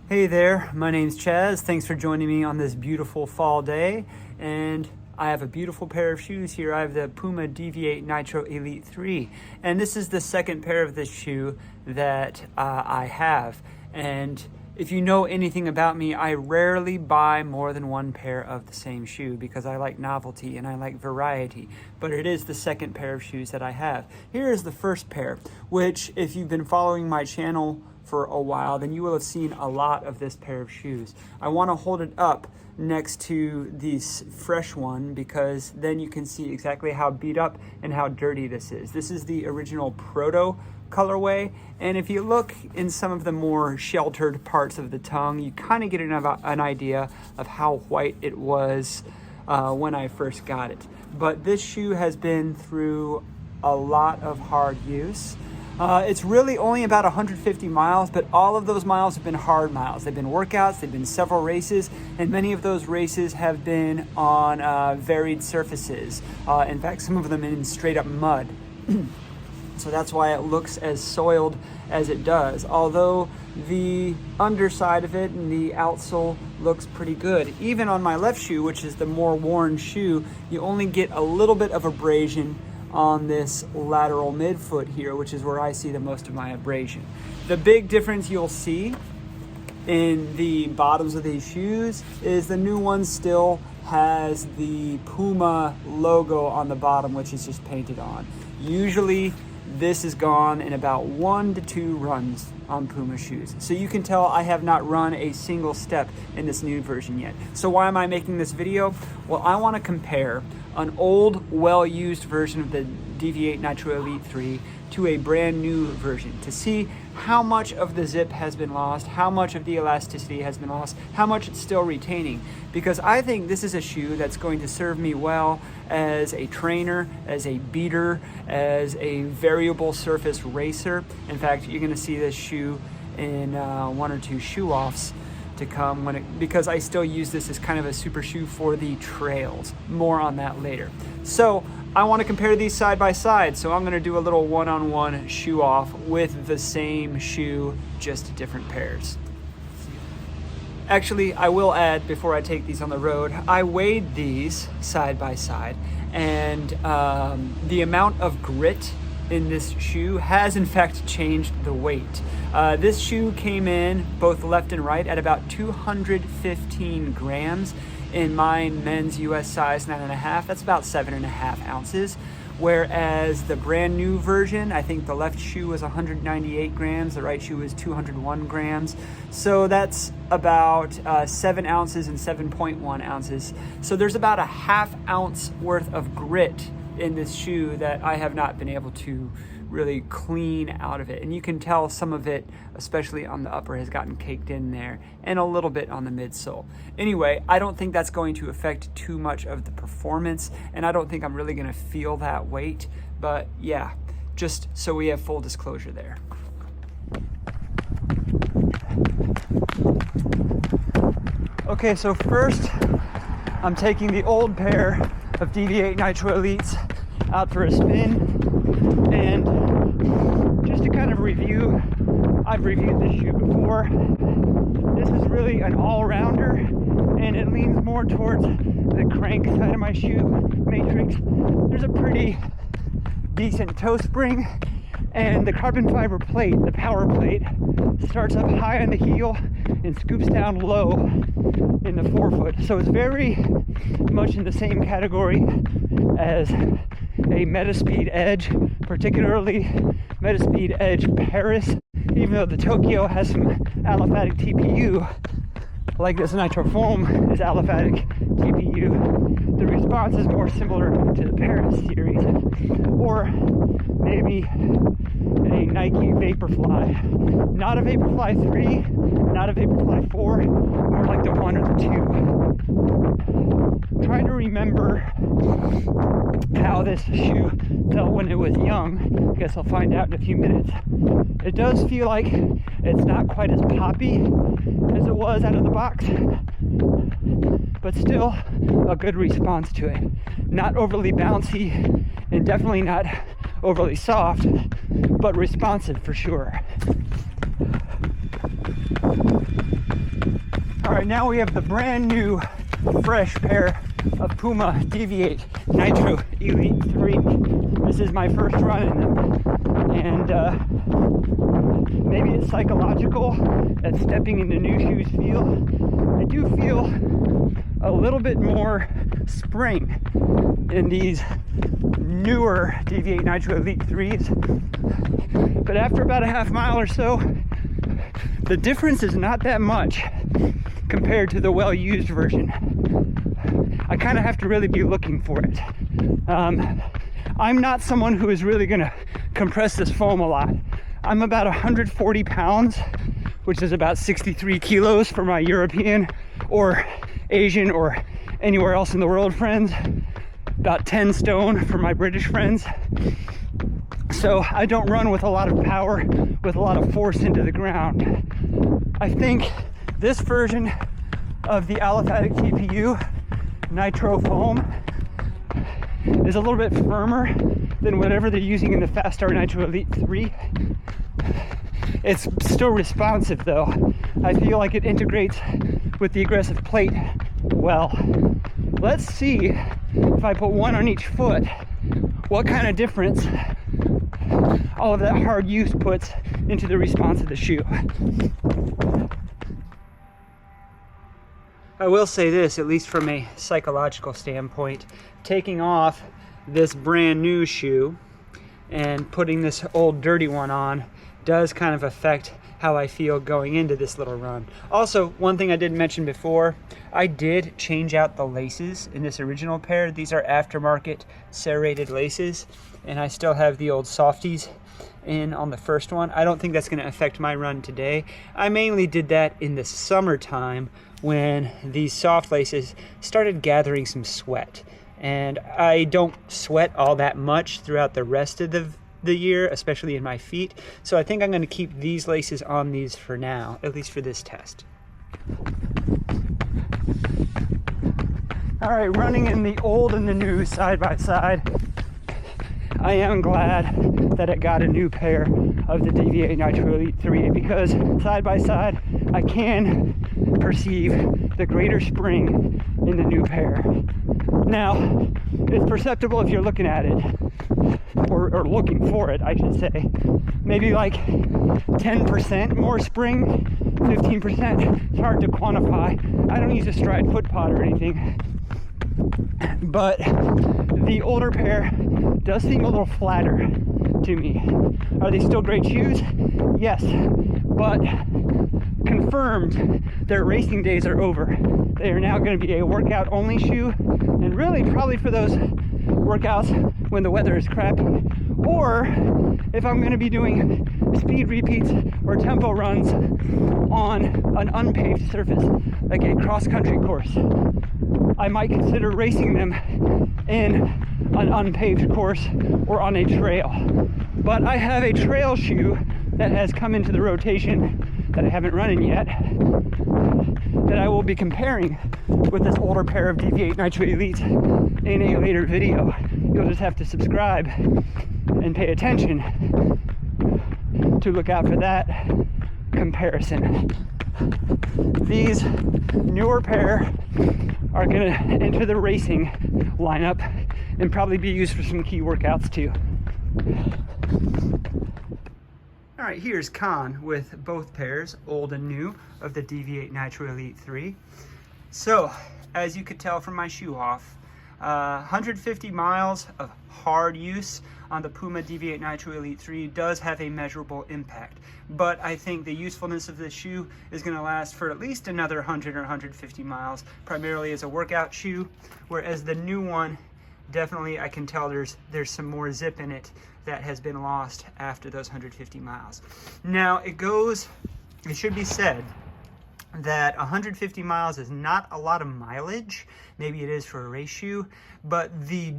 Hey there, my name's Chaz. Thanks for joining me on this beautiful fall day. And I have a beautiful pair of shoes here. I have the Puma Deviate Nitro Elite 3. And this is the second pair of this shoe that I have. And if you know anything about me, I rarely buy more than one pair of the same shoe because I like novelty and I like variety. But it is the second pair of shoes that I have. Here is the first pair, which if you've been following my channel for a while, then you will have seen a lot of this pair of shoes. I want to hold it up next to this fresh one because then you can see exactly how beat up and how dirty this is. This is the original Proto colorway, and if you look in some of the more sheltered parts of the tongue, you kind of get an idea of how white it was when I first got it. But this shoe has been through a lot of hard use. It's really only about 150 miles, but all of those miles have been hard miles. They've been workouts, they've been several races, and many of those races have been on varied surfaces. In fact, some of them in straight up mud. So that's why it looks as soiled as it does. Although the underside of it and the outsole looks pretty good. Even on my left shoe, which is the more worn shoe, you only get a little bit of abrasion on this lateral midfoot here, which is where I see the most of my abrasion. The big difference you'll see in the bottoms of these shoes is the new one still has the Puma logo on the bottom, which is just painted on. Usually this is gone in about 1 to 2 runs on Puma shoes. So you can tell I have not run a single step in this new version yet. So why am I making this video? Well, I want to compare an old, well-used version of the Deviate Nitro Elite 3 to a brand new version to see how much of the zip has been lost, how much of the elasticity has been lost, how much it's still retaining. Because I think this is a shoe that's going to serve me well as a trainer, as a beater, as a variable surface racer. In fact, you're going to see this shoe in 1 or 2 shoe offs to come because I still use this as kind of a super shoe for the trails. More on that later. So I want to compare these side by side, so I'm going to do a little one-on-one shoe off with the same shoe, just different pairs. Actually, I will add, before I take these on the road, I weighed these side by side, and the amount of grit in this shoe has in fact changed the weight. This shoe came in both left and right at about 215 grams. In my men's US size 9.5, that's about 7.5 ounces. Whereas the brand new version, I think the left shoe was 198 grams, the right shoe was 201 grams. So that's about 7 ounces and 7.1 ounces. So there's about a ½ ounce worth of grit in this shoe that I have not been able to really clean out of it. And you can tell some of it, especially on the upper, has gotten caked in there, and a little bit on the midsole. Anyway, I don't think that's going to affect too much of the performance, and I don't think I'm really gonna feel that weight, but yeah, just so we have full disclosure there. Okay, so first, I'm taking the old pair of Deviate Nitro Elites out for a spin. And just to kind of review, I've reviewed this shoe before. This is really an all-rounder, and it leans more towards the crank side of my shoe matrix. There's a pretty decent toe spring, and the carbon fiber plate, the power plate, starts up high on the heel and scoops down low in the forefoot. So it's very much in the same category as a Metaspeed Edge, particularly Metaspeed Edge Paris. Even though the Tokyo has some aliphatic TPU, like this Nitro Foam is aliphatic TPU, the response is more similar to the Paris series, or maybe a Nike Vaporfly. Not a Vaporfly 3, not a Vaporfly 4, more like the 1 or the 2. Trying to remember how this shoe felt when it was young. I guess I'll find out in a few minutes. It does feel like it's not quite as poppy as it was out of the box, but still a good response to it. Not overly bouncy and definitely not overly soft, but responsive for sure. All right, now we have the brand new, fresh pair of Puma Deviate Nitro Elite 3. This is my first run in them. And maybe it's psychological that stepping into new shoes feel. I do feel a little bit more spring in these newer Deviate Nitro Elite 3s. But after about a half mile or so, the difference is not that much compared to the well-used version. I kind of have to really be looking for it. I'm not someone who is really gonna compress this foam a lot. I'm about 140 pounds, which is about 63 kilos for my European or Asian or anywhere else in the world friends. About 10 stone for my British friends. So I don't run with a lot of power, with a lot of force into the ground. I think this version of the aliphatic TPU Nitro foam is a little bit firmer than whatever they're using in the Fastar Nitro Elite 3. It's still responsive though. I feel like it integrates with the aggressive plate well. Let's see if I put one on each foot, what kind of difference all of that hard use puts into the response of the shoe. I will say this, at least from a psychological standpoint, taking off this brand new shoe and putting this old dirty one on does kind of affect how I feel going into this little run. Also, one thing I didn't mention before, I did change out the laces in this original pair. These are aftermarket serrated laces, and I still have the old softies in on the first one. I don't think that's going to affect my run today. I mainly did that in the summertime when these soft laces started gathering some sweat. And I don't sweat all that much throughout the rest of the year, especially in my feet. So I think I'm going to keep these laces on these for now, at least for this test. All right, running in the old and the new side by side. I am glad that I got a new pair of the Deviate Nitro Elite 3 because side by side I can perceive the greater spring in the new pair. Now, it's perceptible if you're looking at it, or looking for it, I should say. Maybe like 10% more spring, 15%. It's hard to quantify. I don't use a Stride foot pod or anything. But the older pair does seem a little flatter to me. Are they still great shoes? Yes, but confirmed their racing days are over. They are now going to be a workout only shoe, and really probably for those workouts when the weather is crappy, or if I'm going to be doing speed repeats or tempo runs on an unpaved surface like a cross-country course. I might consider racing them in an unpaved course or on a trail. But I have a trail shoe that has come into the rotation that I haven't run in yet, that I will be comparing with this older pair of Deviate Nitro Elite in a later video. You'll just have to subscribe and pay attention to look out for that comparison. These newer pair are going to enter the racing lineup and probably be used for some key workouts too. All right, here's Con with both pairs, old and new, of the Deviate Nitro Elite 3. So, as you could tell from my shoe off, 150 miles of hard use on the Puma Deviate Nitro Elite 3 does have a measurable impact. But I think the usefulness of this shoe is going to last for at least another 100 or 150 miles, primarily as a workout shoe, whereas the new one, definitely I can tell there's some more zip in it that has been lost after those 150 miles. Now, it should be said that 150 miles is not a lot of mileage. Maybe it is for a race shoe, but the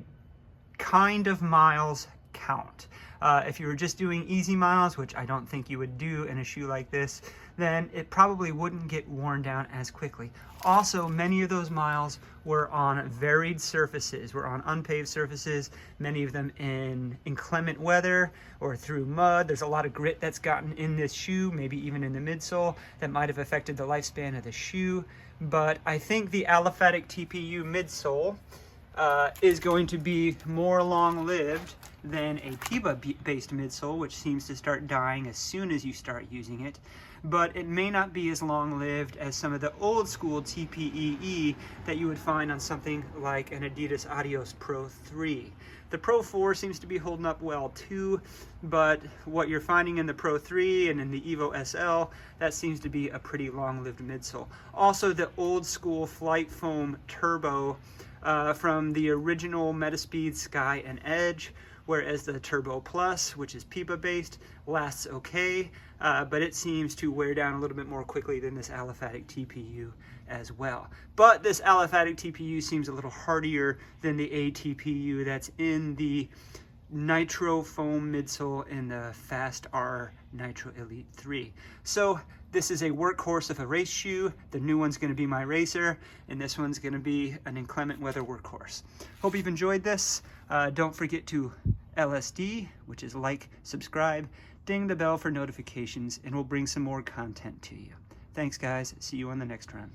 kind of miles count. If you were just doing easy miles, which I don't think you would do in a shoe like this, then it probably wouldn't get worn down as quickly. Also, many of those miles were on varied surfaces, were on unpaved surfaces, many of them in inclement weather or through mud. There's a lot of grit that's gotten in this shoe, maybe even in the midsole, that might have affected the lifespan of the shoe. But I think the aliphatic TPU midsole is going to be more long-lived than a Puma-based midsole, which seems to start dying as soon as you start using it. But it may not be as long-lived as some of the old school TPE that you would find on something like an Adidas Adios Pro 3. The Pro 4 seems to be holding up well too, but what you're finding in the Pro 3 and in the Evo SL, that seems to be a pretty long-lived midsole. Also, the old school Flight Foam Turbo from the original Metaspeed Sky and Edge, whereas the Turbo Plus, which is Puma based, lasts okay, but it seems to wear down a little bit more quickly than this aliphatic TPU as well. But this aliphatic TPU seems a little hardier than the ATPU that's in the Nitro Foam midsole in the Fast R Nitro Elite 3. So this is a workhorse of a race shoe. The new one's going to be my racer, and this one's going to be an inclement weather workhorse. Hope you've enjoyed this. Don't forget to LSD, which is like, subscribe, ding the bell for notifications, and we'll bring some more content to you. Thanks, guys. See you on the next run.